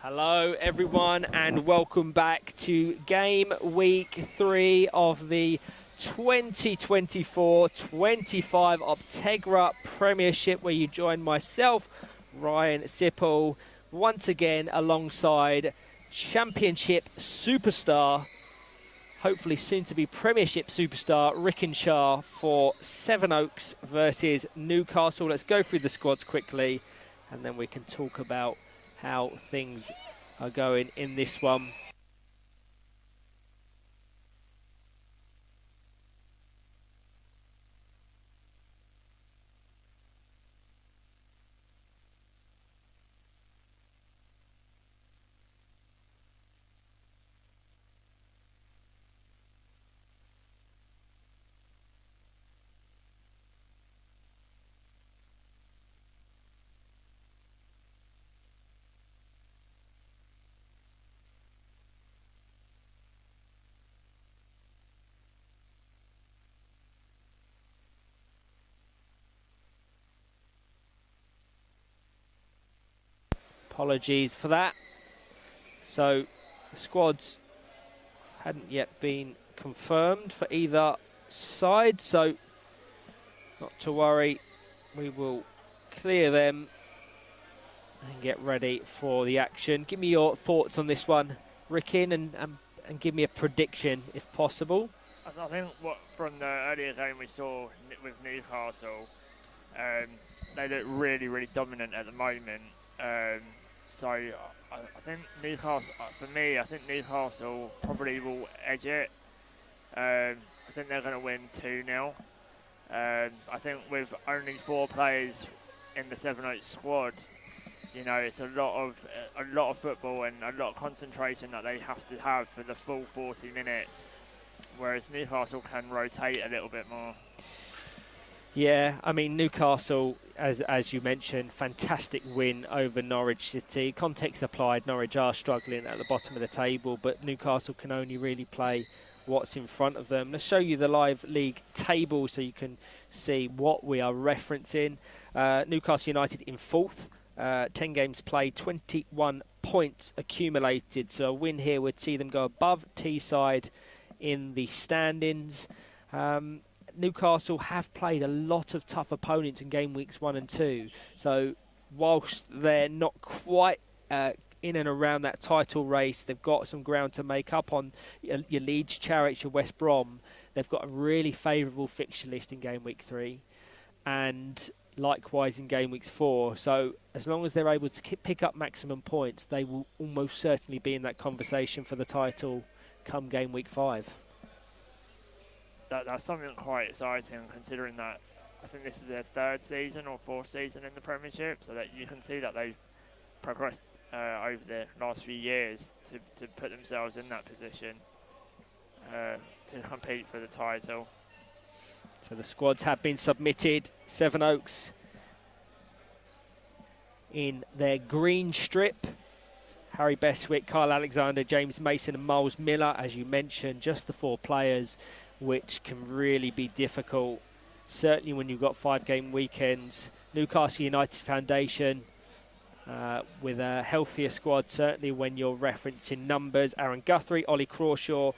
Hello everyone and welcome back to game week 3 of the 2024-25 Optegra Premiership, where you join myself, Ryan Sipple, once again alongside Championship superstar, hopefully soon to be Premiership superstar, Rickenshaw for Sevenoaks versus Newcastle. Let's go through the squads quickly and then we can talk about how things are going in this one. Apologies for that. So the squads hadn't yet been confirmed for either side, so not to worry, we will clear them and get ready for the action. Give me your thoughts on this one, Rickin, and give me a prediction if possible. I think from the earlier game we saw with Newcastle, they look really dominant at the moment. So I think Newcastle, for me, I think Newcastle probably will edge it. I think they're going to win 2-0. I think with only 4 players in the Sevenoaks squad, you know, it's a lot of football and a lot of concentration that they have to have for the full 40 minutes, whereas Newcastle can rotate a little bit more. Yeah, I mean, Newcastle, as you mentioned, fantastic win over Norwich City. Context applied, Norwich are struggling at the bottom of the table, but Newcastle can only really play what's in front of them. Let's show you the live league table so you can see what we are referencing. Newcastle United in 4th, 10 games played, 21 points accumulated. So a win here would see them go above Teesside in the standings. Newcastle have played a lot of tough opponents in game weeks 1 and 2. So whilst they're not quite in and around that title race, they've got some ground to make up on. Your Leeds, Charlton, your West Brom. They've got a really favourable fixture list in game week 3, and likewise in game weeks 4. So as long as they're able to pick up maximum points, they will almost certainly be in that conversation for the title come game week 5. That's something quite exciting, considering that I think this is their 3rd season or 4th season in the Premiership, so that you can see that they've progressed over the last few years to put themselves in that position to compete for the title. So the squads have been submitted. Sevenoaks in their green strip. Harry Bestwick, Kyle Alexander, James Mason and Miles Miller, as you mentioned, just the 4 players, which can really be difficult, certainly when you've got 5-game weekends. Newcastle United Foundation with a healthier squad, certainly when you're referencing numbers. Aaron Guthrie, Ollie Crawshaw,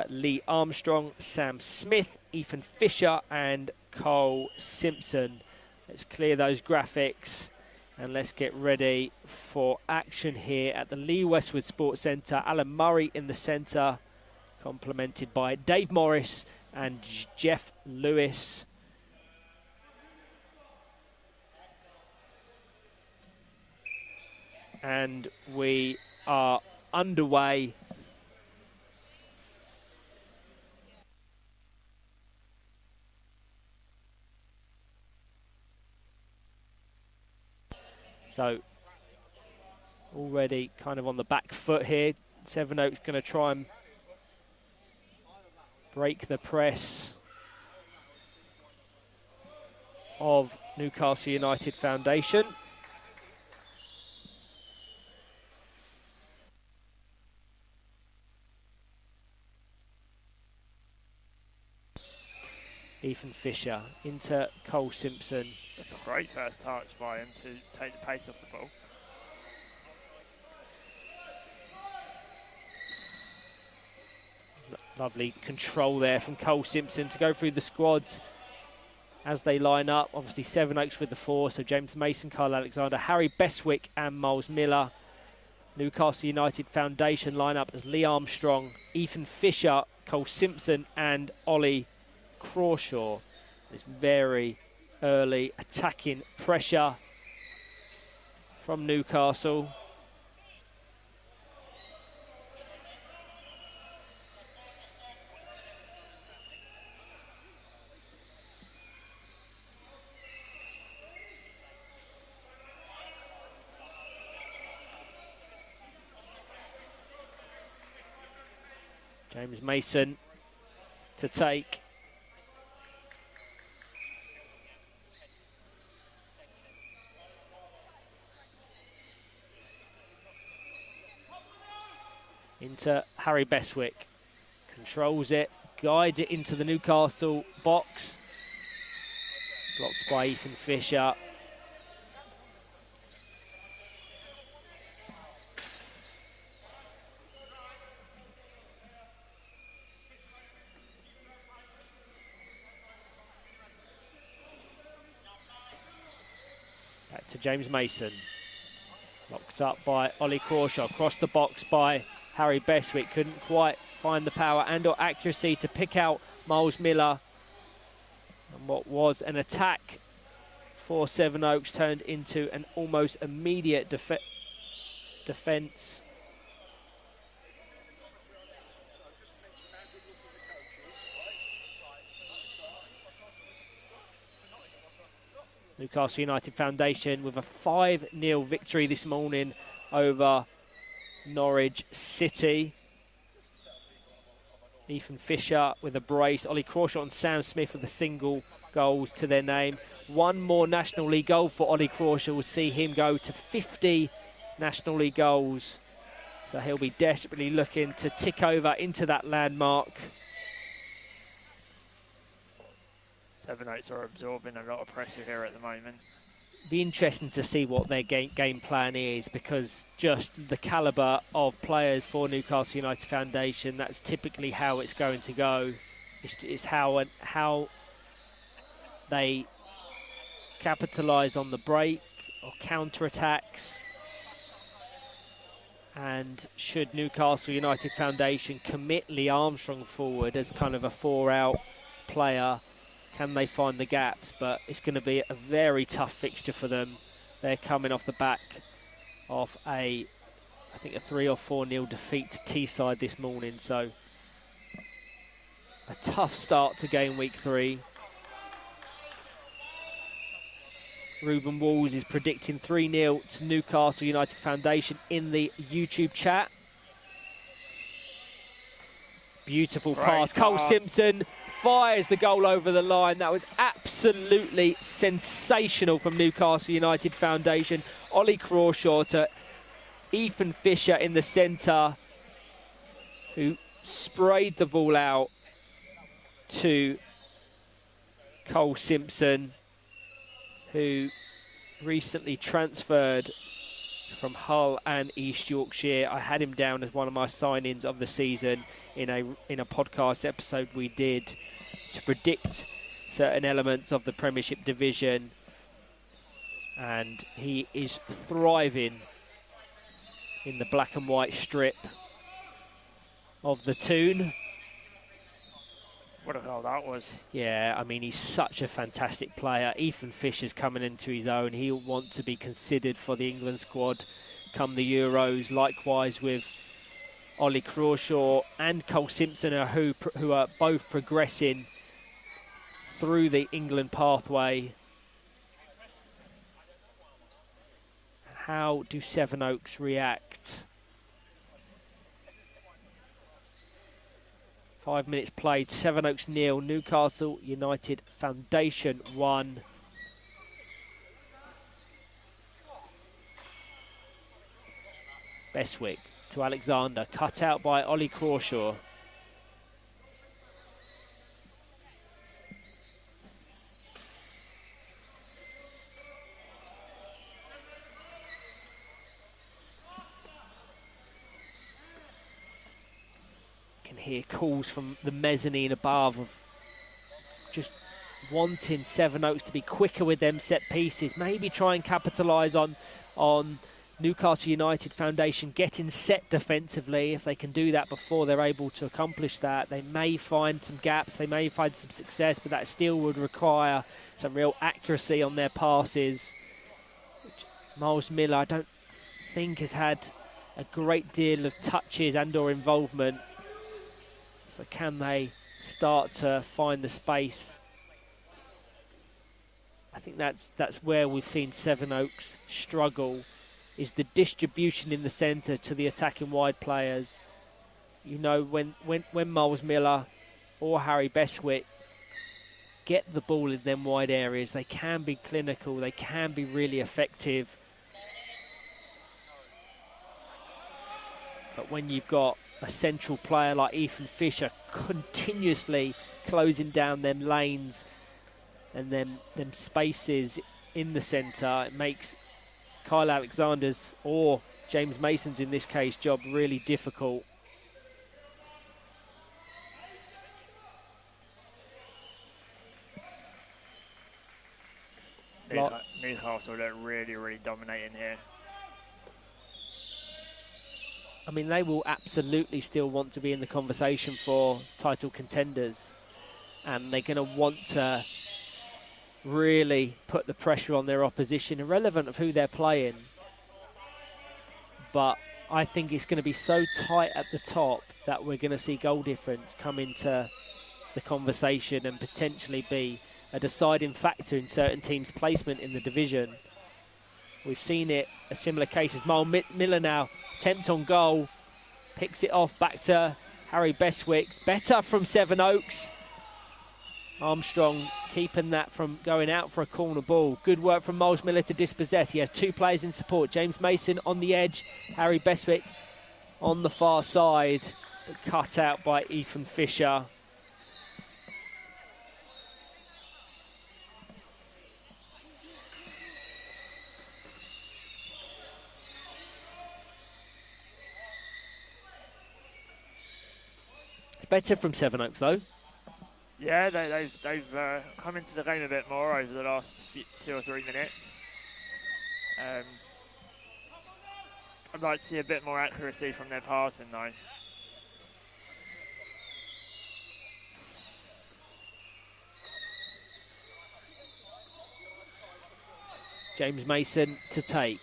Lee Armstrong, Sam Smith, Ethan Fisher and Cole Simpson. Let's clear those graphics and let's get ready for action here at the Lee Westwood Sports Centre. Alan Murray in the centre, complemented by Dave Morris and Jeff Lewis. And we are underway. So already kind of on the back foot here. Sevenoaks going to try and break the press of Newcastle United Foundation. Ethan Fisher into Cole Simpson. That's a great first touch by him to take the pace off the ball. Lovely control there from Cole Simpson to go through the squads as they line up. Obviously Sevenoaks with the 4, so James Mason, Kyle Alexander, Harry Beswick and Miles Miller. Newcastle United Foundation lineup as Lee Armstrong, Ethan Fisher, Cole Simpson and Ollie Crawshaw. This very early attacking pressure from Newcastle. James Mason to take. Into Harry Beswick. Controls it, guides it into the Newcastle box. Blocked by Ethan Fisher. Back to James Mason. Locked up by Ollie Crawshaw. Across the box by Harry Beswick. Couldn't quite find the power and or accuracy to pick out Miles Miller. And what was an attack for Sevenoaks turned into an almost immediate defence. Newcastle United Foundation with a 5-0 victory this morning over Norwich City. Ethan Fisher with a brace, Ollie Crawshaw and Sam Smith with the single goals to their name. One more National League goal for Ollie Crawshaw will see him go to 50 National League goals. So he'll be desperately looking to tick over into that landmark. Sevenoaks are absorbing a lot of pressure here at the moment. Be interesting to see what their game plan is, because just the calibre of players for Newcastle United Foundation, that's typically how it's going to go. It's how they capitalise on the break or counter-attacks. And should Newcastle United Foundation commit Lee Armstrong forward as kind of a 4-out player, can they find the gaps? But it's going to be a very tough fixture for them. They're coming off the back of I think a 3 or 4-0 defeat to Teesside this morning. So a tough start to game week 3. Ruben Walls is predicting 3-0 to Newcastle United Foundation in the YouTube chat. Beautiful pass. Cole Simpson fires the goal over the line. That was absolutely sensational from Newcastle United Foundation. Ollie Crawshaw to Ethan Fisher in the centre, who sprayed the ball out to Cole Simpson, who recently transferred from Hull and East Yorkshire. I had him down as one of my signings of the season in a podcast episode we did to predict certain elements of the Premiership division, and he is thriving in the black and white strip of the Toon. What a goal that was. Yeah, I mean, he's such a fantastic player. Ethan Fisher's coming into his own. He'll want to be considered for the England squad come the Euros. Likewise with Ollie Crawshaw and Cole Simpson, who are both progressing through the England pathway. How do Sevenoaks react? 5 minutes played, Sevenoaks 0, Newcastle United Foundation 1. Beswick to Alexander, cut out by Ollie Crawshaw. can hear calls from the mezzanine above of just wanting Sevenoaks to be quicker with them set pieces, maybe try and capitalise on Newcastle United Foundation getting set defensively. If they can do that before they're able to accomplish that, they may find some gaps, they may find some success, but that still would require some real accuracy on their passes. Miles Miller, I don't think, has had a great deal of touches and or involvement. So can they start to find the space? I think that's where we've seen Sevenoaks struggle, is the distribution in the centre to the attacking wide players. You know, when Miles Miller or Harry Bestwick get the ball in them wide areas, they can be clinical, they can be really effective. But when you've got a central player like Ethan Fisher continuously closing down them lanes and them spaces in the centre, it makes Kyle Alexander's, or James Mason's in this case, job really difficult. Newcastle don't really dominate in here. I mean, they will absolutely still want to be in the conversation for title contenders, and they're going to want to really put the pressure on their opposition, irrelevant of who they're playing. But I think it's going to be so tight at the top that we're going to see goal difference come into the conversation and potentially be a deciding factor in certain teams' placement in the division. We've seen it, a similar case as Miles Miller now, attempt on goal, picks it off back to Harry Bestwick. Better from Sevenoaks. Armstrong keeping that from going out for a corner ball. Good work from Miles Miller to dispossess. He has two players in support. James Mason on the edge, Harry Bestwick on the far side, but cut out by Ethan Fisher. It's better from Sevenoaks though. Yeah, they've come into the game a bit more over the last 2 or 3 minutes. I'd like to see a bit more accuracy from their passing though. James Mason to take.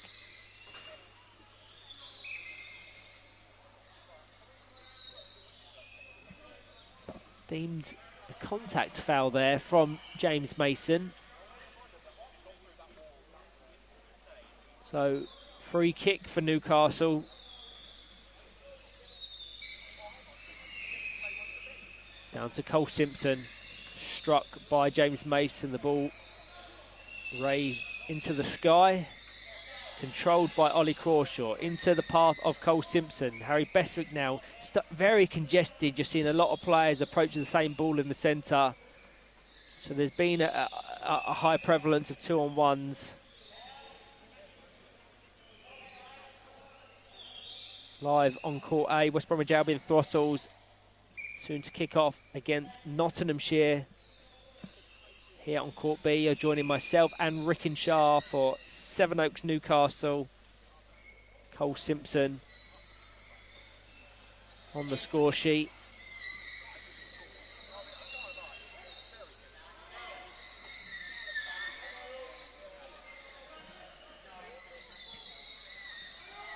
Deemed a contact foul there from James Mason. So, free kick for Newcastle. Down to Cole Simpson. Struck by James Mason. The ball raised into the sky. Controlled by Ollie Crawshaw into the path of Cole Simpson. Harry Bestwick now very congested. You're seeing a lot of players approaching the same ball in the centre. So there's been a high prevalence of 2-on-1s. Live on Court A, West Bromwich Albion Throssels soon to kick off against Nottinghamshire. Here on Court B, you're joining myself and Rickenshaw for Sevenoaks Newcastle. Cole Simpson on the score sheet.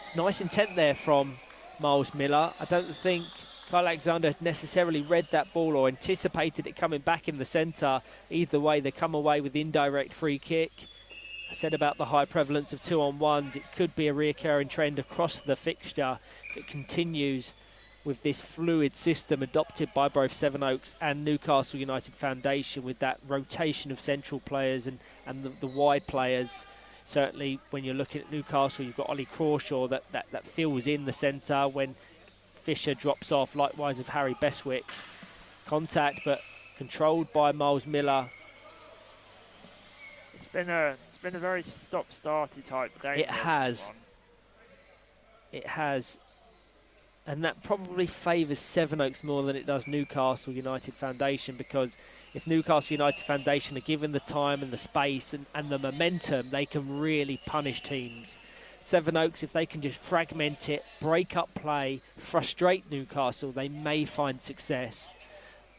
It's nice intent there from Miles Miller. I don't think Kyle Alexander necessarily read that ball or anticipated it coming back in the centre. Either way, they come away with indirect free kick. I said about the high prevalence of 2-on-1s. It could be a reoccurring trend across the fixture if it continues with this fluid system adopted by both Sevenoaks and Newcastle United Foundation, with that rotation of central players and the wide players. Certainly when you're looking at Newcastle, you've got Ollie Crawshaw that fills in the centre when Fisher drops off, likewise with Harry Bestwick. Contact, but controlled by Miles Miller. It's been a very stop-starty type game. It has. It has. And that probably favours Sevenoaks more than it does Newcastle United Foundation, because if Newcastle United Foundation are given the time and the space and the momentum, they can really punish teams. Sevenoaks, if they can just fragment it, break up play, frustrate Newcastle, they may find success.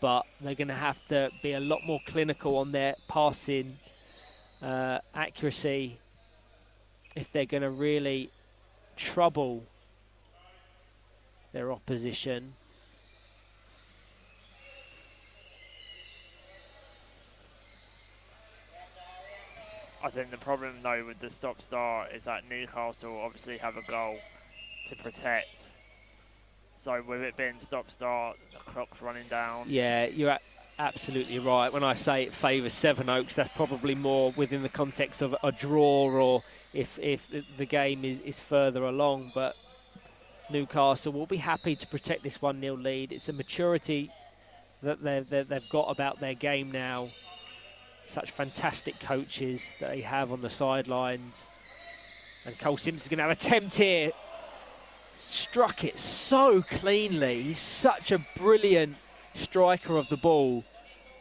But they're going to have to be a lot more clinical on their passing accuracy if they're going to really trouble their opposition. I think the problem though with the stop-start is that Newcastle obviously have a goal to protect. So with it being stop-start, the clock's running down. Yeah, you're absolutely right. When I say it favours Sevenoaks, that's probably more within the context of a draw, or if the game is further along. But Newcastle will be happy to protect this 1-0 lead. It's a maturity that they've got about their game now. Such fantastic coaches that they have on the sidelines. And Cole Simpson's going to have an attempt here. Struck it so cleanly. He's such a brilliant striker of the ball.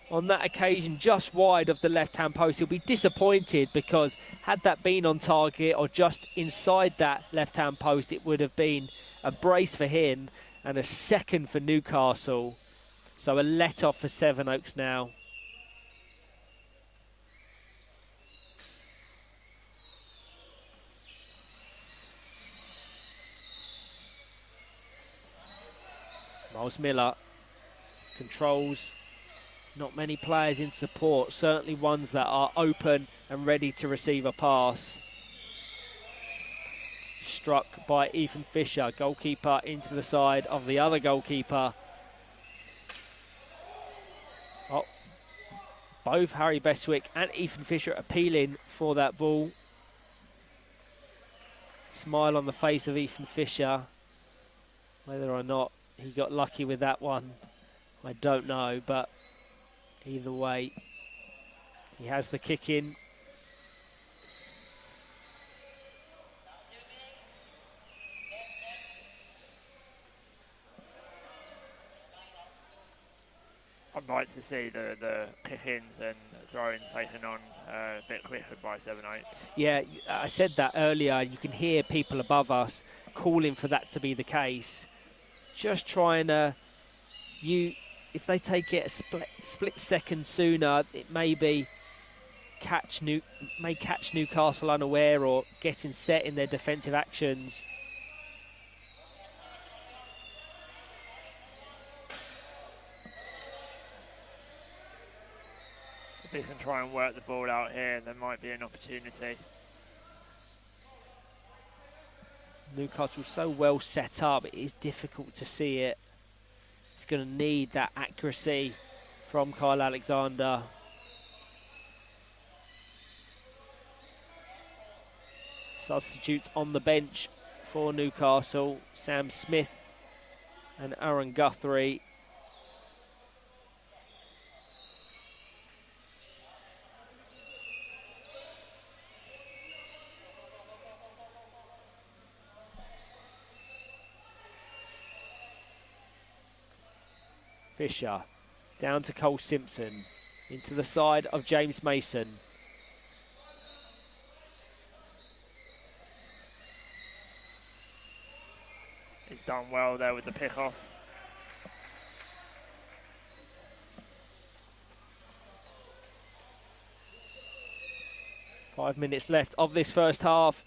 On that occasion, just wide of the left-hand post. He'll be disappointed, because had that been on target or just inside that left-hand post, it would have been a brace for him and a second for Newcastle. So a let-off for Sevenoaks now. Miles Miller controls. Not many players in support, certainly ones that are open and ready to receive a pass. Struck by Ethan Fisher, goalkeeper into the side of the other goalkeeper. Oh, both Harry Bestwick and Ethan Fisher appealing for that ball. Smile on the face of Ethan Fisher. Whether or not he got lucky with that one, I don't know, but either way, he has the kick in. I'd like to see the kick-ins and throw-ins taken on a bit quicker by Sevenoaks. Yeah, I said that earlier. You can hear people above us calling for that to be the case. Just trying to, if they take it a split second sooner, it may catch Newcastle unaware or getting set in their defensive actions. If they can try and work the ball out here, there might be an opportunity. Newcastle's so well set up, it is difficult to see it. It's going to need that accuracy from Kyle Alexander. Substitutes on the bench for Newcastle, Sam Smith and Aaron Guthrie. Fisher, down to Cole Simpson, into the side of James Mason. He's done well there with the pick-off. Five minutes left of this first half.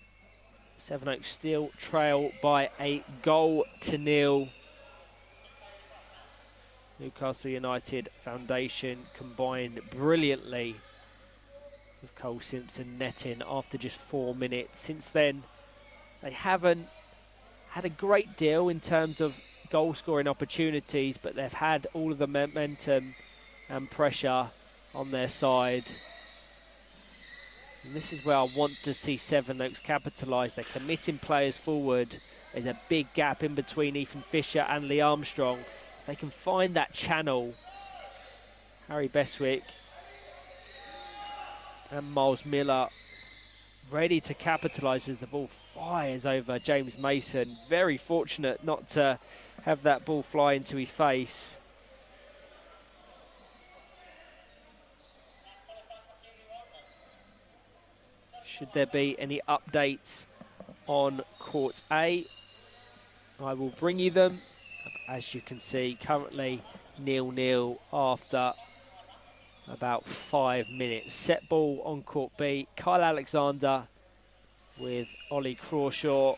Sevenoaks still trail by a goal-0. Newcastle United Foundation combined brilliantly with Cole Simpson netting after just 4 minutes. Since then, they haven't had a great deal in terms of goal-scoring opportunities, but they've had all of the momentum and pressure on their side. And this is where I want to see Sevenoaks capitalise. They're committing players forward. There's a big gap in between Ethan Fisher and Lee Armstrong. If they can find that channel, Harry Bestwick and Miles Miller ready to capitalise as the ball fires over James Mason. Very fortunate not to have that ball fly into his face. Should there be any updates on Court A, I will bring you them. As you can see, currently 0-0 after about 5 minutes. Set ball on Court B. Kyle Alexander with Ollie Crawshaw,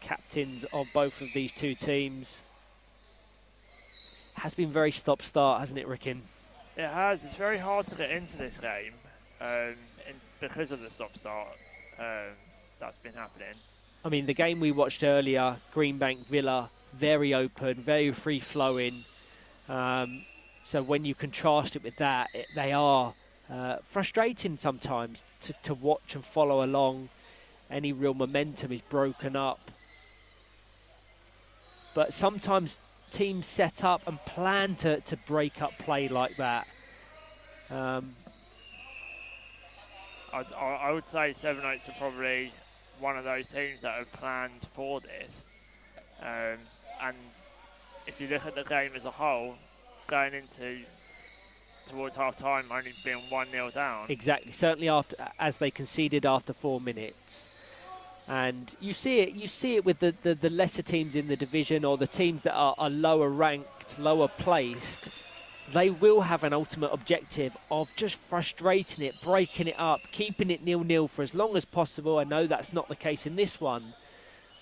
captains of both of these two teams. Has been very stop-start, hasn't it, Ricken? It has. It's very hard to get into this game because of the stop-start that's been happening. I mean, the game we watched earlier, Greenbank Villa, very open, very free-flowing. So when you contrast it with that, they are frustrating sometimes to watch and follow along. Any real momentum is broken up. But sometimes teams set up and plan to break up play like that. I would say Sevenoaks are probably one of those teams that have planned for this. And if you look at the game as a whole, going towards half-time only being 1-0 down. Exactly, certainly as they conceded after 4 minutes. And you see it with the lesser teams in the division, or the teams that are lower ranked, lower placed. They will have an ultimate objective of just frustrating it, breaking it up, keeping it 0-0 for as long as possible. I know that's not the case in this one.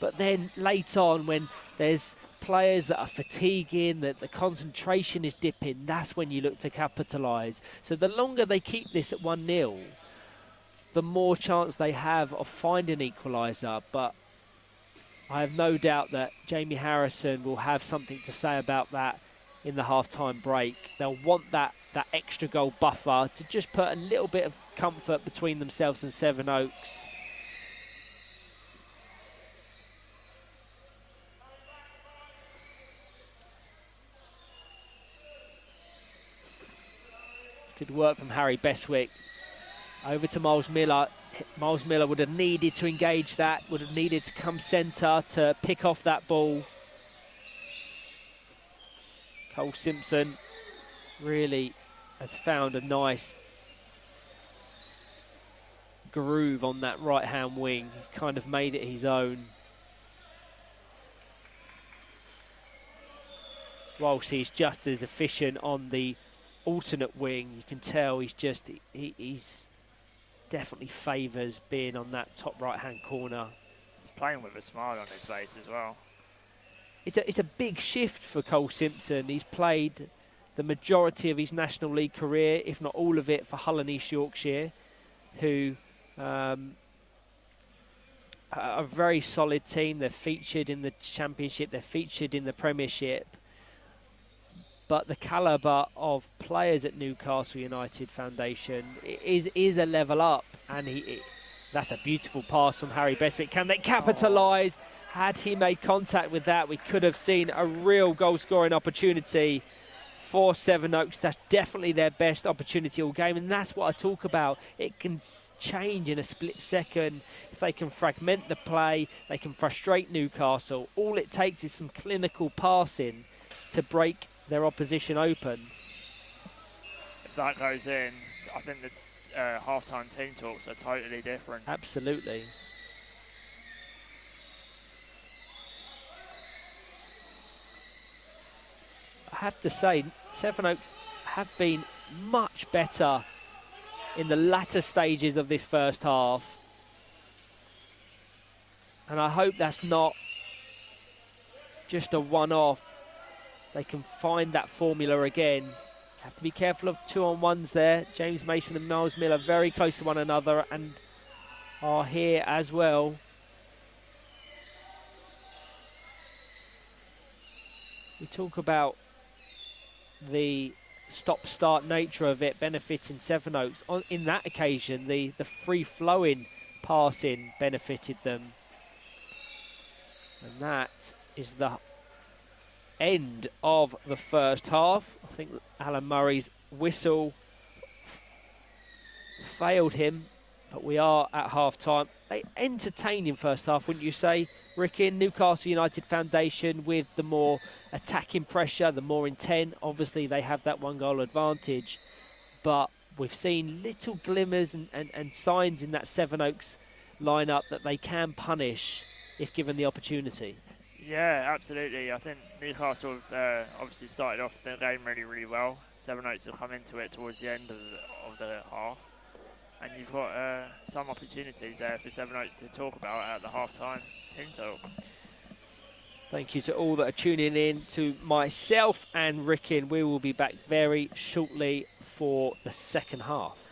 But then late on, when there's players that are fatiguing, that the concentration is dipping, that's when you look to capitalise. So the longer they keep this at 1-0, the more chance they have of finding an equaliser. But I have no doubt that Jamie Harrison will have something to say about that in the half-time break. They'll want that extra goal buffer to just put a little bit of comfort between themselves and Sevenoaks. Good work from Harry Beswick. Over to Miles Miller. Miles Miller would have needed to engage that, would have needed to come centre to pick off that ball. Cole Simpson really has found a nice groove on that right-hand wing. He's kind of made it his own. Whilst he's just as efficient on the alternate wing, you can tell he's definitely favours being on that top right-hand corner. He's playing with a smile on his face as well. It's a big shift for Cole Simpson. He's played the majority of his National League career, if not all of it, for Hull and East Yorkshire, who are a very solid team. They're featured in the Championship, they're featured in the Premiership. But the calibre of players at Newcastle United Foundation is a level up. And that's a beautiful pass from Harry Beswick. Can they capitalise? Had he made contact with that, we could have seen a real goal-scoring opportunity for Sevenoaks. That's definitely their best opportunity all game. And that's what I talk about. It can change in a split second. If they can fragment the play, they can frustrate Newcastle. All it takes is some clinical passing to break their opposition open. If that goes in, I think the half-time team talks are totally different. Absolutely. I have to say, Sevenoaks have been much better in the latter stages of this first half. And I hope that's not just a one-off. They can find that formula again. Have to be careful of 2-on-1s there. James Mason and Miles Miller very close to one another and are here as well. We talk about the stop-start nature of it benefiting Sevenoaks. In that occasion, the free-flowing passing benefited them. And that is the end of the first half. I think Alan Murray's whistle failed him But we are at half-time. Entertaining first half, wouldn't you say, Ricky? Newcastle United Foundation with the more attacking pressure, the more intent. Obviously, they have that one-goal advantage. But we've seen little glimmers and signs in that Sevenoaks lineup that they can punish if given the opportunity. Yeah, absolutely. I think Newcastle have obviously started off the game really, really well. Sevenoaks have come into it towards the end of the half. And you've got some opportunities there for Sevenoaks to talk about at the half-time team talk. Thank you to all that are tuning in, to myself and Rickin. We will be back very shortly for the second half.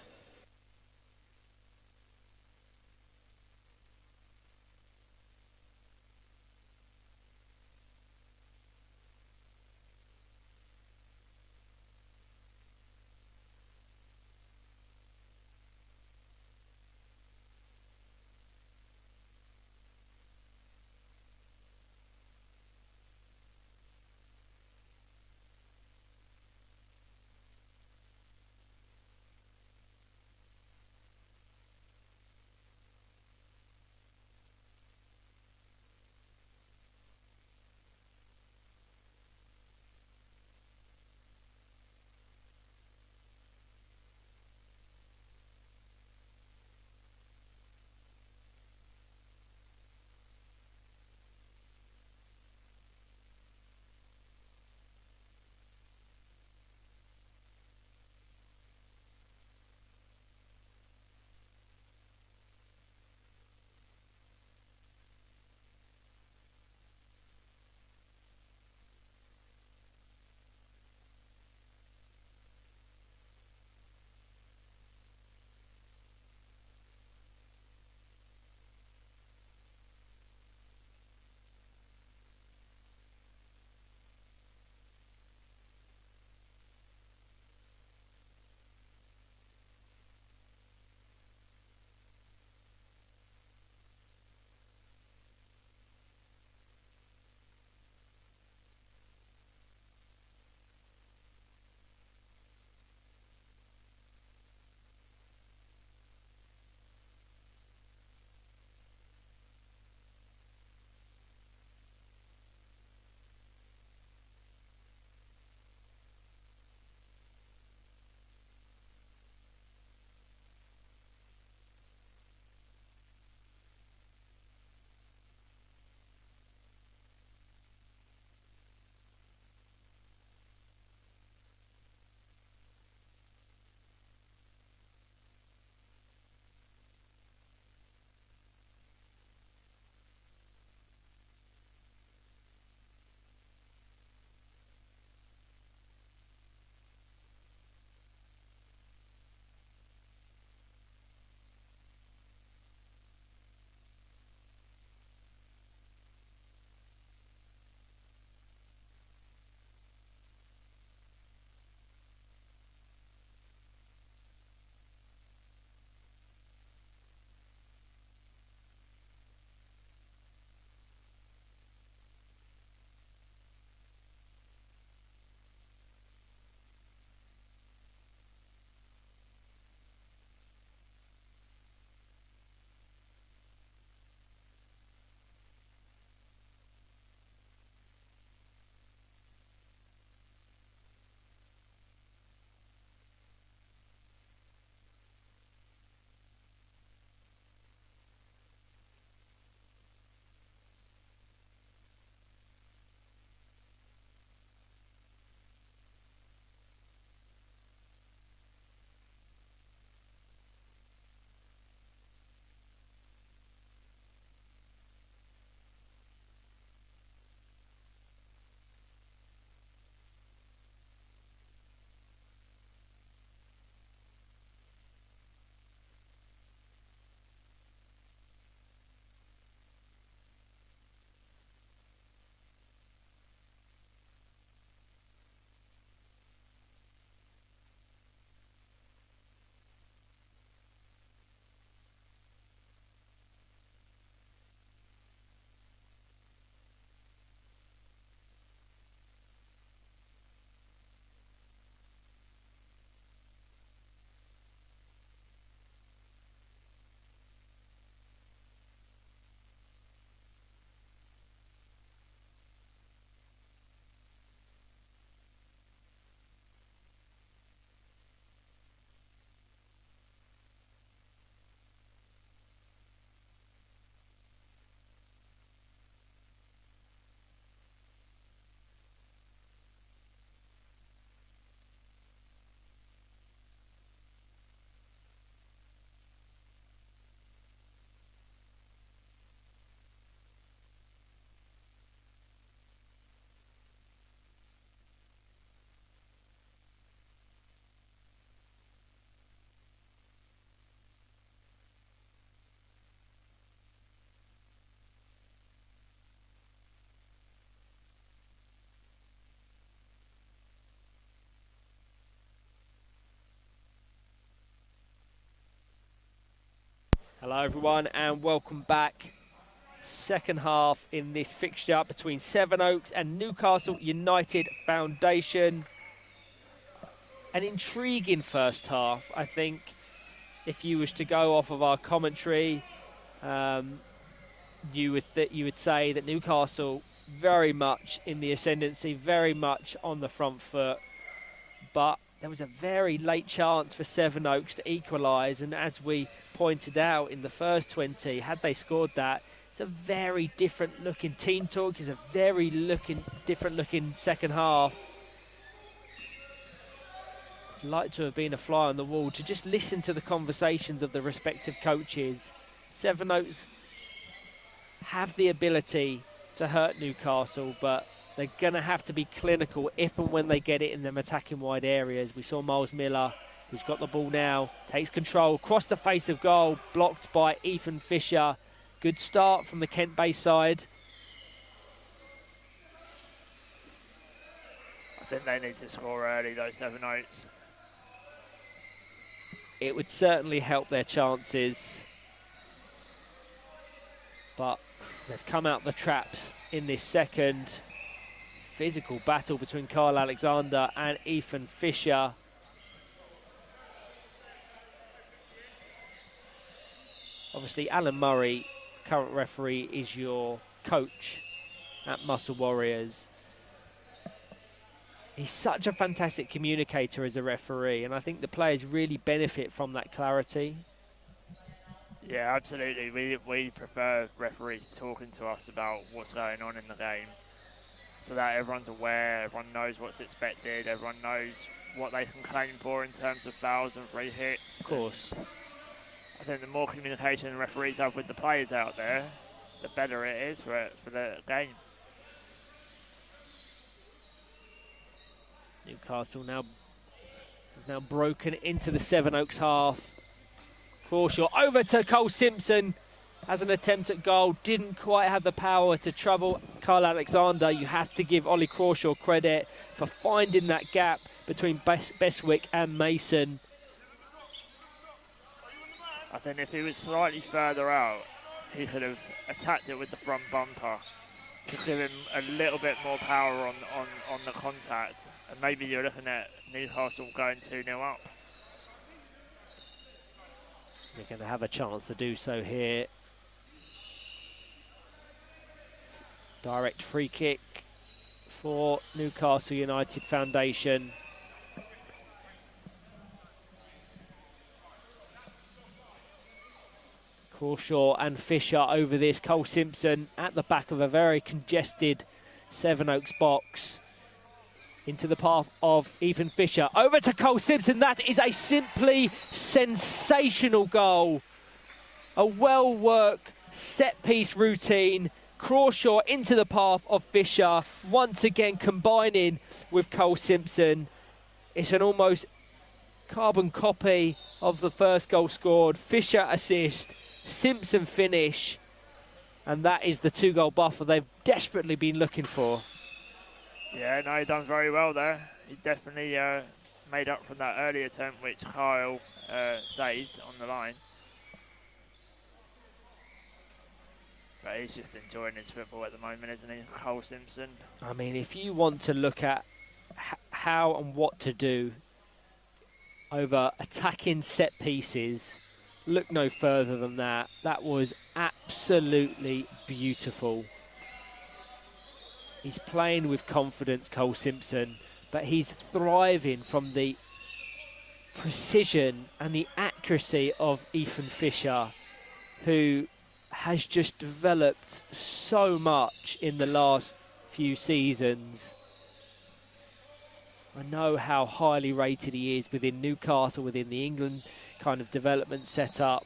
Hello everyone and welcome back. Second half in this fixture between Sevenoaks and Newcastle United Foundation. An intriguing first half, I think. If you was to go off of our commentary, you would say that Newcastle very much in the ascendancy, very much on the front foot, but there was a very late chance for Sevenoaks to equalise, and as we pointed out in the first 20, had they scored that, it's a very different looking team talk. It's a very different looking second half. I'd like to have been a fly on the wall to just listen to the conversations of the respective coaches. Sevenoaks have the ability to hurt Newcastle, but they're going to have to be clinical if and when they get it in them attacking wide areas. We saw Miles Miller, who's got the ball now, takes control, across the face of goal, blocked by Ethan Fisher. Good start from the Kent-based side. I think they need to score early, those Sevenoaks. It would certainly help their chances. But they've come out the traps in this second. Physical battle between Kyle Alexander and Ethan Fisher. Obviously, Alan Murray, current referee, is your coach at Muscle Warriors. He's such a fantastic communicator as a referee, and I think the players really benefit from that clarity. Yeah, absolutely. We prefer referees talking to us about what's going on in the game, so that everyone's aware, everyone knows what's expected, everyone knows what they can claim for in terms of fouls and free hits. Of course. I think the more communication the referees have with the players out there, the better it is for the game. Newcastle now broken into the Sevenoaks half. Crawshaw over to Cole Simpson as an attempt at goal. Didn't quite have the power to trouble Kyle Alexander. You have to give Ollie Crawshaw credit for finding that gap between Beswick and Mason. I think if he was slightly further out, he could have attacked it with the front bumper to give him a little bit more power on the contact. And maybe you're looking at Newcastle going 2-0 up. They're going to have a chance to do so here. Direct free kick for Newcastle United Foundation. Crawshaw and Fisher over this. Cole Simpson at the back of a very congested Sevenoaks box. Into the path of Ethan Fisher. Over to Cole Simpson. That is a simply sensational goal. A well-worked set-piece routine. Crawshaw into the path of Fisher. Once again combining with Cole Simpson. It's an almost carbon copy of the first goal scored. Fisher assist. Simpson finish. And that is the 2-goal buffer they've desperately been looking for. Yeah, no, he done very well there. He definitely made up from that early attempt, which Kyle saved on the line. But he's just enjoying his football at the moment, isn't he, Cole Simpson? I mean, if you want to look at how and what to do over attacking set pieces, look no further than that. That was absolutely beautiful. He's playing with confidence, Cole Simpson, but he's thriving from the precision and the accuracy of Ethan Fisher, who has just developed so much in the last few seasons. I know how highly rated he is within Newcastle, within the England kind of development setup.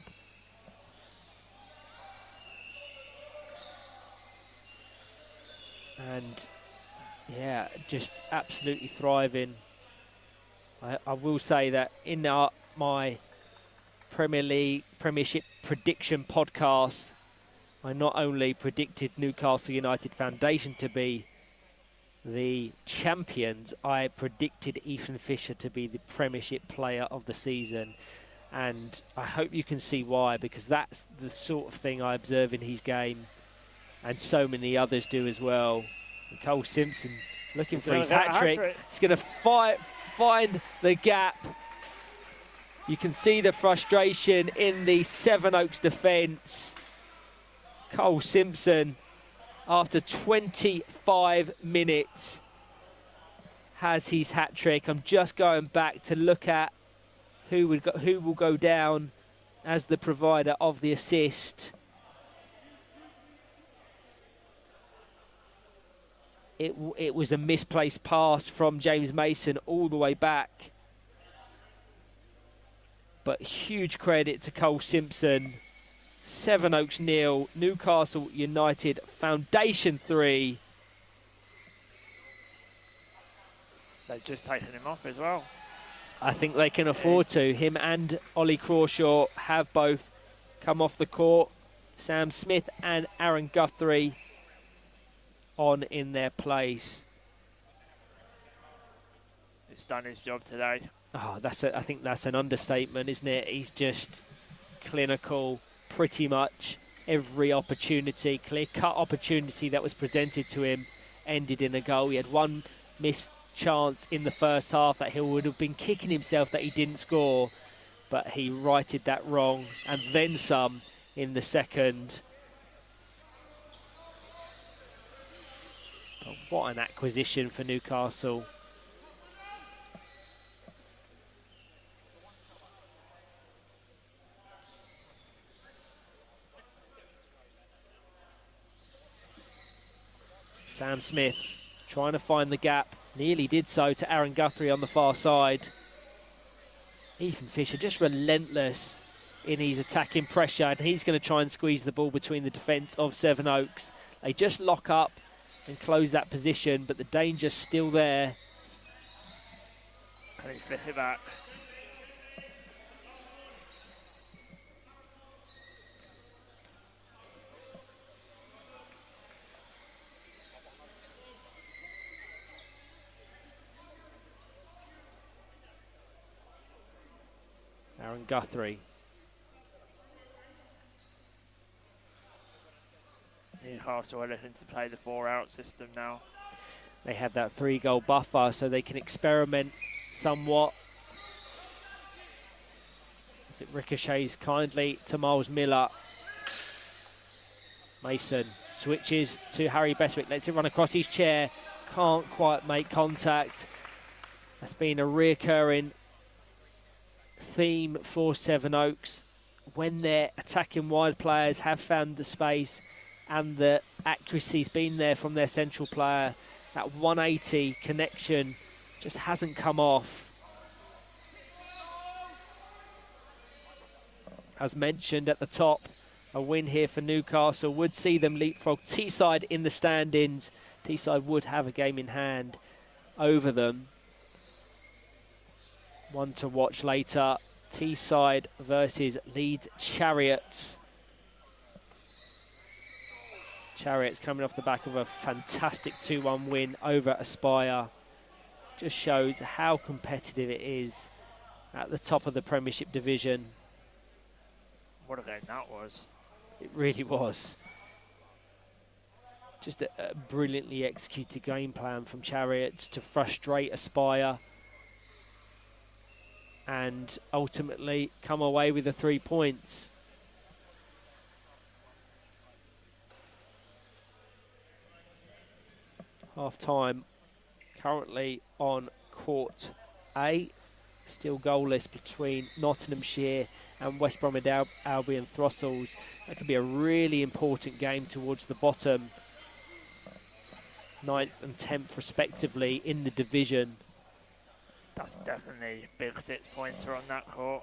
And yeah, just absolutely thriving. I will say that in my Premiership prediction podcast, I not only predicted Newcastle United Foundation to be the champions, I predicted Ethan Fisher to be the Premiership player of the season. And I hope you can see why, because that's the sort of thing I observe in his game, and so many others do as well. And Cole Simpson looking for his hat-trick. He's going to find the gap. You can see the frustration in the Sevenoaks defence. Cole Simpson, after 25 minutes, has his hat-trick. I'm just going back to look at who will go down as the provider of the assist. It was a misplaced pass from James Mason all the way back. But huge credit to Cole Simpson. Sevenoaks 0, Newcastle United Foundation 3. They've just taken him off as well. I think they can afford to. Him and Ollie Crawshaw have both come off the court. Sam Smith and Aaron Guthrie on in their place. He's done his job today. Oh, I think that's an understatement, isn't it? He's just clinical. Pretty much every opportunity, clear-cut opportunity that was presented to him ended in a goal. He had one missed chance in the first half that he would have been kicking himself that he didn't score, but he righted that wrong and then some in the second. But what an acquisition for Newcastle. Sam Smith trying to find the gap, nearly did so to Aaron Guthrie on the far side. Ethan Fisher just relentless in his attacking pressure, and he's going to try and squeeze the ball between the defence of Sevenoaks. They just lock up and close that position, but the danger's still there. Can he flip it back? Aaron Guthrie. Newcastle are looking to play the 4-out system now. They have that 3-goal buffer, so they can experiment somewhat. As it ricochets kindly to Miles Miller. Mason switches to Harry Beswick, lets it run across his chair. Can't quite make contact. That's been a reoccurring theme for Sevenoaks. When their attacking wide players have found the space and the accuracy's been there from their central player, that 180 connection just hasn't come off. As mentioned at the top, a win here for Newcastle would see them leapfrog Teesside in the standings. Teesside would have a game in hand over them. One to watch later, Teesside versus Leeds Chariots. Chariots coming off the back of a fantastic 2-1 win over Aspire. Just shows how competitive it is at the top of the Premiership division. What a game that was. It really was. Just a brilliantly executed game plan from Chariots to frustrate Aspire and ultimately come away with the 3 points. Half time currently on court A. Still goalless between Nottinghamshire and West Bromwich Albion Throssels. That could be a really important game towards the bottom, 9th and 10th respectively in the division. That's definitely big 6-pointer on that court.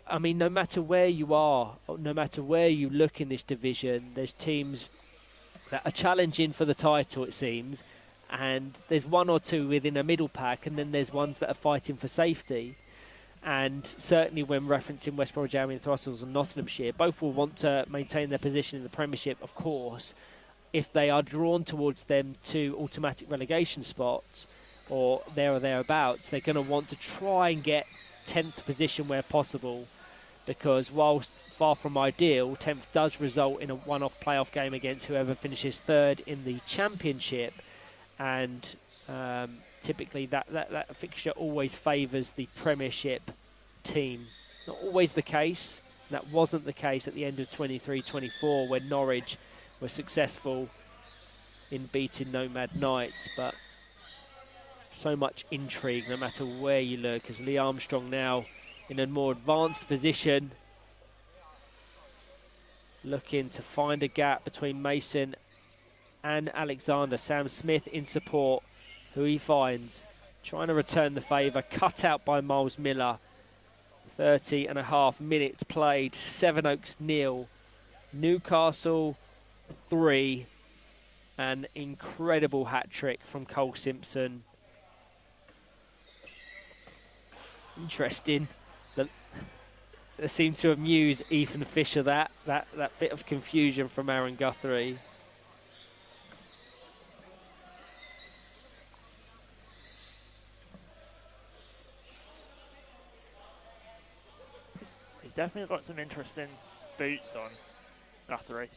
I mean, no matter where you are, no matter where you look in this division, there's teams that are challenging for the title, it seems, and there's one or two within a middle pack, and then there's ones that are fighting for safety. And certainly when referencing West Bromwich Albion Throssels and Nottinghamshire, both will want to maintain their position in the Premiership, of course. If they are drawn towards them to automatic relegation spots, or there or thereabouts, they're going to want to try and get 10th position where possible. because whilst far from ideal, 10th does result in a one-off playoff game against whoever finishes third in the championship, and typically that fixture always favours the Premiership team. Not always the case. That wasn't the case at the end of 23-24 when Norwich were successful in beating Nomad Knights, but so much intrigue no matter where you look, as Lee Armstrong now in a more advanced position, looking to find a gap between Mason and Alexander. Sam Smith in support, who he finds, trying to return the favour, cut out by Miles Miller. 30.5 minutes played, Sevenoaks 0, Newcastle 3, an incredible hat-trick from Cole Simpson. Interesting that seemed to amuse Ethan Fisher, that bit of confusion from Aaron Guthrie. He's definitely got some interesting boots on, Guthrie.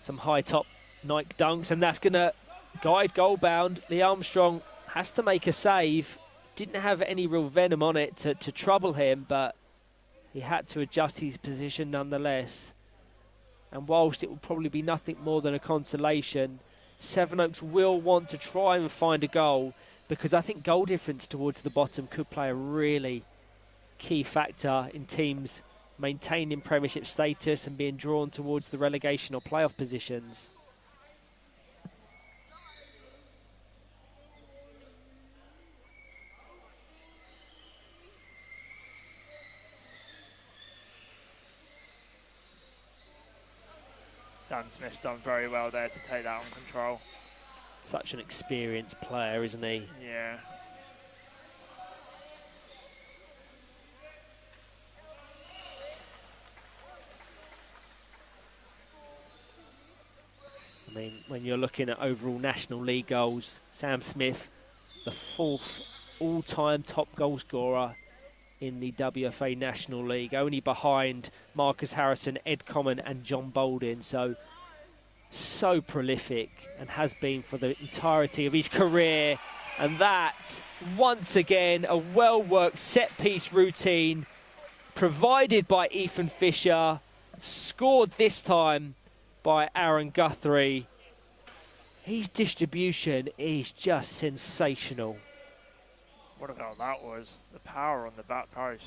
Some high top Nike dunks, and that's going to guide goal bound. Lee Armstrong has to make a save. Didn't have any real venom on it to trouble him, but he had to adjust his position nonetheless. And whilst it will probably be nothing more than a consolation, Sevenoaks will want to try and find a goal, because I think goal difference towards the bottom could play a really key factor in teams maintaining Premiership status and being drawn towards the relegation or playoff positions. Sam Smith's done very well there to take that on control. Such an experienced player, isn't he? Yeah. I mean, when you're looking at overall National League goals, Sam Smith, the 4th all-time top goal scorer in the WFA National League, only behind Marcus Harrison, Ed Common and John Bolden. So prolific, and has been for the entirety of his career. And that, once again, a well-worked set-piece routine provided by Ethan Fisher, scored this time by Aaron Guthrie. His distribution is just sensational. What a goal that was. The power on the back post.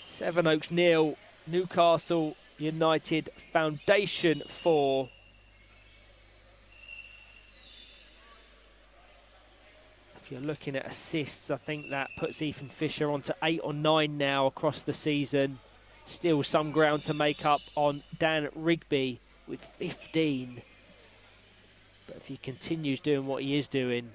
Sevenoaks 0, Newcastle United Foundation 4. If you're looking at assists, I think that puts Ethan Fisher onto 8 or 9 now across the season. Still some ground to make up on Dan Rigby with 15. But if he continues doing what he is doing,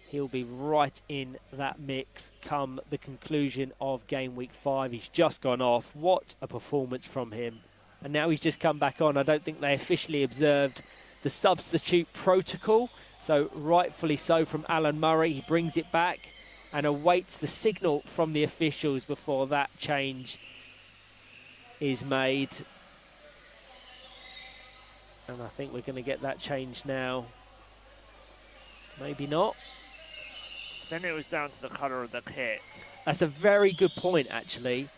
he'll be right in that mix come the conclusion of game week 5. He's just gone off. What a performance from him. And now he's just come back on. I don't think they officially observed the substitute protocol. So rightfully so from Alan Murray. He brings it back and awaits the signal from the officials before that change is made. And I think we're going to get that change now. Maybe not. Then it was down to the colour of the kit. That's a very good point, actually.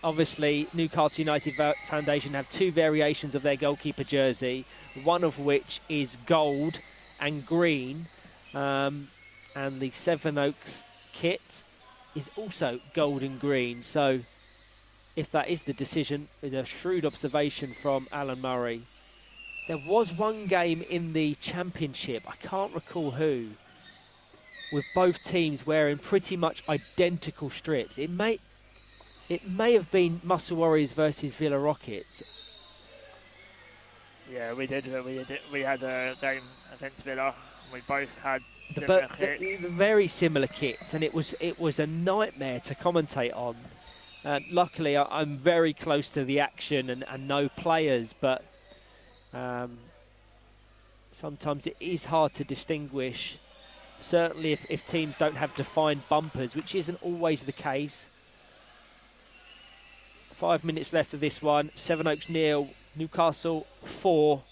Obviously, Newcastle United Foundation have 2 variations of their goalkeeper jersey, one of which is gold and green, and the Sevenoaks kit is also gold and green. So if that is the decision, is a shrewd observation from Alan Murray. There was one game in the Championship, I can't recall who, with both teams wearing pretty much identical strips. It may have been Muscle Warriors versus Villa Rockets. Yeah, we did. We had a game against Villa. We both had similar kits. Very similar kits, and it was a nightmare to commentate on. Luckily, I'm very close to the action and know players, but sometimes it is hard to distinguish. Certainly if teams don't have defined bumpers, which isn't always the case. 5 minutes left of this one. Sevenoaks 0, Newcastle 4.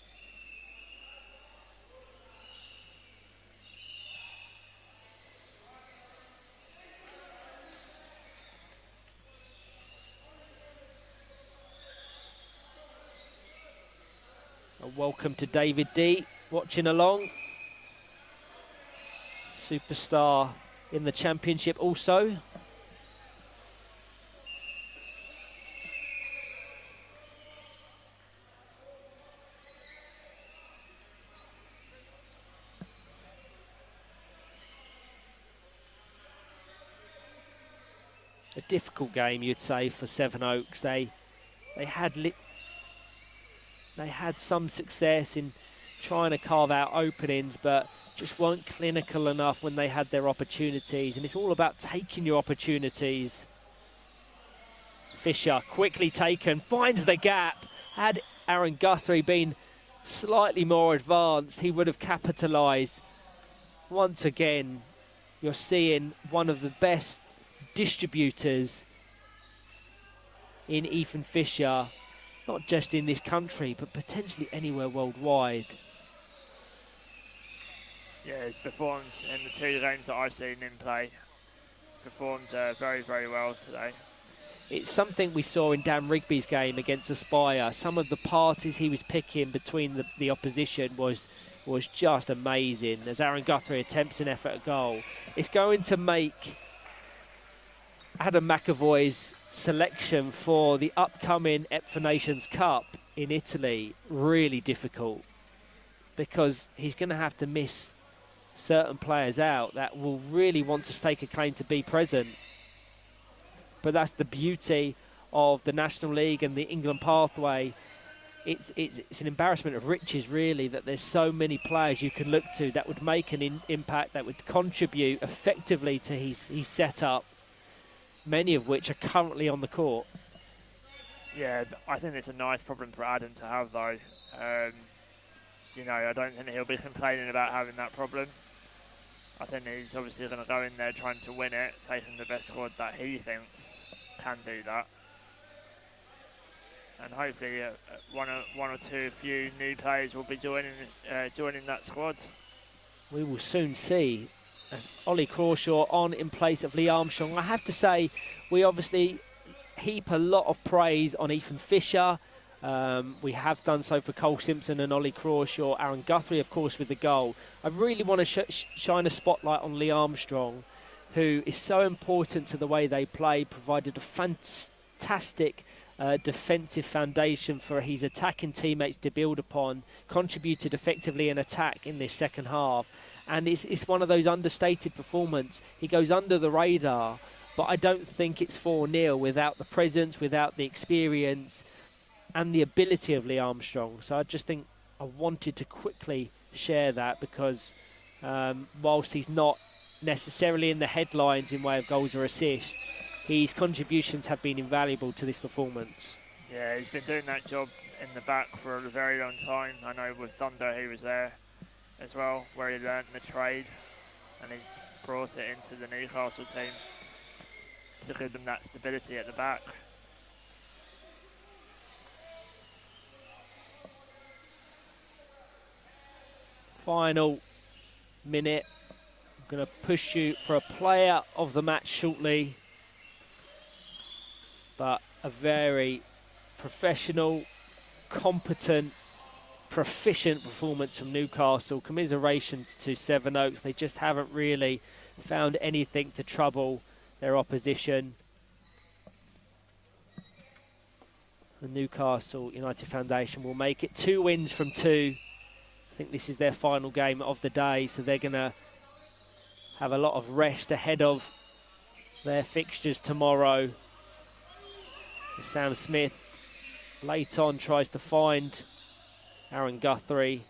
A welcome to David D, watching along. Superstar in the Championship also. A difficult game, you'd say, for Sevenoaks. They had some success in trying to carve out openings, but just weren't clinical enough when they had their opportunities. And it's all about taking your opportunities. Fisher, quickly taken, finds the gap. Had Aaron Guthrie been slightly more advanced, he would have capitalised. Once again, you're seeing one of the best distributors in Ethan Fisher, not just in this country, but potentially anywhere worldwide. Yeah, he's performed in the 2 games that I've seen him play. He's performed very, very well today. It's something we saw in Dan Rigby's game against Aspire. Some of the passes he was picking between the opposition was just amazing. As Aaron Guthrie attempts an effort at goal, it's going to make Adam McAvoy's selection for the upcoming EPFA Nations Cup in Italy really difficult, because he's going to have to miss certain players out that will really want to stake a claim to be present. But that's the beauty of the National League and the England pathway. It's an embarrassment of riches, really, that there's so many players you can look to that would make an impact, that would contribute effectively to his setup, many of which are currently on the court. Yeah, I think it's a nice problem for Adam to have, though. You know, I don't think he'll be complaining about having that problem. I think he's obviously going to go in there trying to win it, taking the best squad that he thinks can do that. And hopefully one or two few new players will be joining that squad. We will soon see, as Ollie Crawshaw on in place of Lee Armstrong. I have to say, we obviously heap a lot of praise on Ethan Fisher. We have done so for Cole Simpson and Ollie Crawshaw. Aaron Guthrie, of course, with the goal. I really want to shine a spotlight on Lee Armstrong, who is so important to the way they play, provided a fantastic defensive foundation for his attacking teammates to build upon, contributed effectively in attack in this second half. And it's one of those understated performances. He goes under the radar, but I don't think it's 4-0 without the presence, without the experience and the ability of Lee Armstrong. So I just think I wanted to quickly share that, because whilst he's not necessarily in the headlines in way of goals or assists, his contributions have been invaluable to this performance. Yeah, he's been doing that job in the back for a very long time. I know with Thunder he was there as well, where he learnt the trade, and he's brought it into the Newcastle team to give them that stability at the back. Final minute. I'm going to push you for a player of the match shortly, but a very professional, competent, proficient performance from Newcastle. Commiserations to Sevenoaks. They just haven't really found anything to trouble their opposition. The Newcastle United Foundation will make it 2 wins from 2. I think this is their final game of the day, so they're going to have a lot of rest ahead of their fixtures tomorrow. Sam Smith late on tries to find Aaron Guthrie.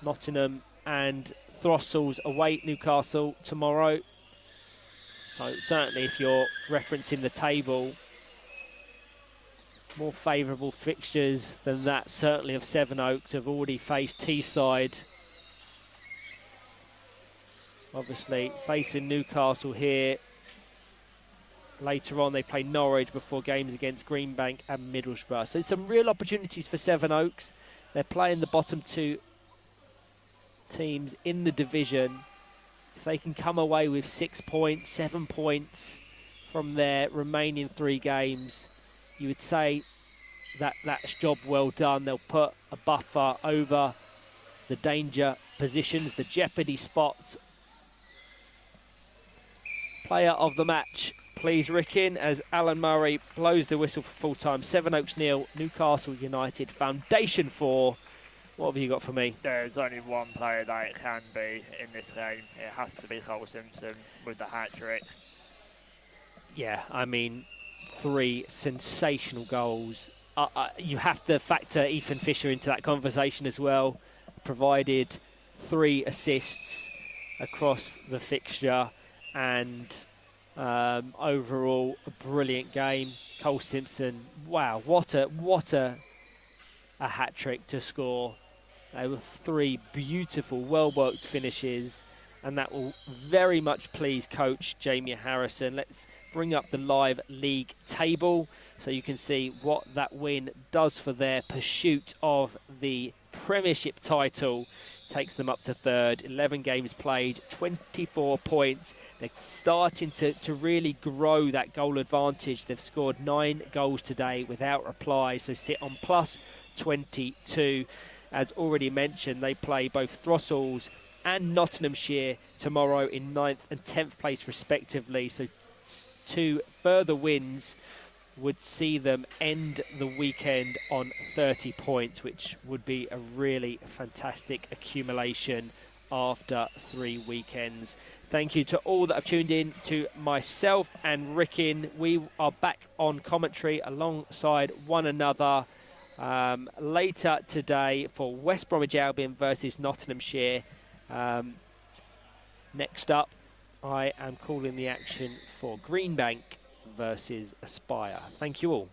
Nottingham and Throssels await Newcastle tomorrow. So certainly if you're referencing the table, more favourable fixtures than that, certainly of Sevenoaks, have already faced Teesside. Obviously facing Newcastle here. Later on they play Norwich before games against Greenbank and Middlesbrough. So some real opportunities for Sevenoaks. They're playing the bottom two teams in the division. If they can come away with 6 points, 7 points from their remaining 3 games, you would say that that's job well done. They'll put a buffer over the danger positions, the jeopardy spots. Player of the match, please, Rickin, as Alan Murray blows the whistle for full time. Sevenoaks 0, Newcastle United Foundation 4. What have you got for me? There's only one player that it can be in this game. It has to be Cole Simpson with the hat-trick. Yeah, I mean, 3 sensational goals. You have to factor Ethan Fisher into that conversation as well. Provided 3 assists across the fixture, and overall a brilliant game. Cole Simpson, wow, what a hat-trick to score. They were 3 beautiful, well-worked finishes, and that will very much please coach Jamie Harrison. Let's bring up the live league table so you can see what that win does for their pursuit of the Premiership title. Takes them up to 3rd, 11 games played, 24 points. They're starting to really grow that goal advantage. They've scored 9 goals today without reply, so sit on plus 22. As already mentioned, they play both Throssell's and Nottinghamshire tomorrow in 9th and 10th place respectively. So 2 further wins would see them end the weekend on 30 points, which would be a really fantastic accumulation after 3 weekends. Thank you to all that have tuned in to myself and Rickin. We are back on commentary alongside one another later today for West Bromwich Albion versus Nottinghamshire. Next up, I am calling the action for Greenbank versus Aspire. Thank you all.